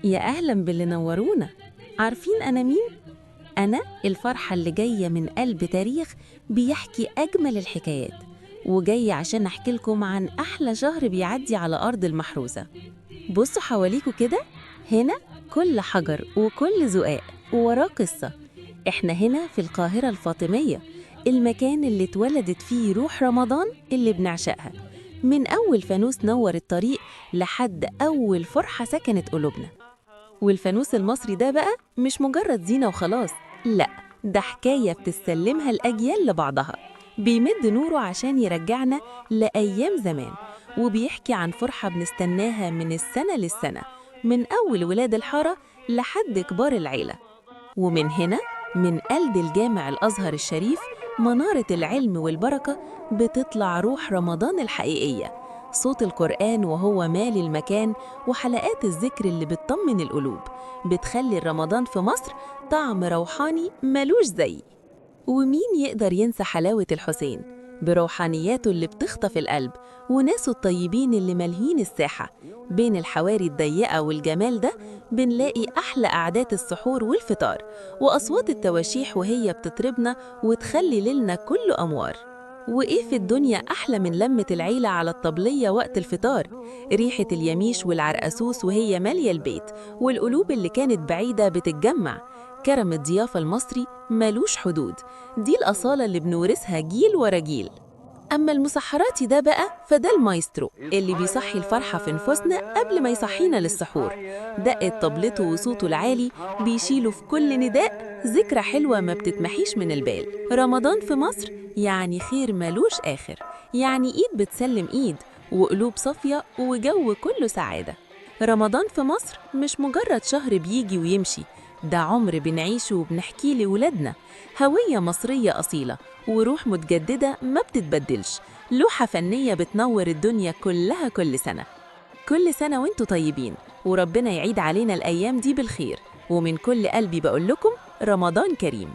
يا أهلا باللي نورونا. عارفين أنا مين؟ أنا الفرحة اللي جاية من قلب تاريخ بيحكي أجمل الحكايات، وجاية عشان أحكي لكم عن أحلى شهر بيعدي على أرض المحروسة. بصوا حواليكوا كده، هنا كل حجر وكل زقاق ووراه قصة. إحنا هنا في القاهرة الفاطمية، المكان اللي اتولدت فيه روح رمضان اللي بنعشقها، من أول فانوس نور الطريق لحد أول فرحة سكنت قلوبنا. والفانوس المصري ده بقى مش مجرد زينة وخلاص، لأ، ده حكاية بتسلمها الأجيال لبعضها، بيمد نوره عشان يرجعنا لأيام زمان، وبيحكي عن فرحة بنستناها من السنة للسنة، من أول ولاد الحارة لحد كبار العيلة. ومن هنا، من قلب الجامع الأزهر الشريف، منارة العلم والبركة، بتطلع روح رمضان الحقيقية، صوت القرآن وهو مالي المكان، وحلقات الذكر اللي بتطمن القلوب، بتخلي رمضان في مصر طعم روحاني ملوش زي. ومين يقدر ينسى حلاوة الحسين بروحانياته اللي بتخطف القلب، وناسه الطيبين اللي مالهين الساحة. بين الحواري الضيقة والجمال ده بنلاقي أحلى قعدات السحور والفطار، وأصوات التواشيح وهي بتطربنا وتخلي ليلنا كله أموار. وإيه في الدنيا أحلى من لمة العيلة على الطبلية وقت الفطار، ريحة اليميش والعرقسوس وهي مالية البيت، والقلوب اللي كانت بعيدة بتتجمع. كرم الضيافة المصري ملوش حدود، دي الأصالة اللي بنورثها جيل ورا جيل. أما المسحراتي ده بقى فده المايسترو اللي بيصحي الفرحة في نفوسنا قبل ما يصحينا للسحور. دقة طبلته وصوته العالي بيشيلوا في كل نداء ذكرى حلوة ما بتتمحيش من البال. رمضان في مصر يعني خير ملوش آخر، يعني إيد بتسلم إيد، وقلوب صافية وجو كله سعادة. رمضان في مصر مش مجرد شهر بيجي ويمشي، ده عمر بنعيشه وبنحكيه لولادنا، هوية مصرية أصيلة وروح متجددة ما بتتبدلش، لوحة فنية بتنور الدنيا كلها كل سنة. كل سنة وانتوا طيبين، وربنا يعيد علينا الأيام دي بالخير، ومن كل قلبي بقول لكم رمضان كريم.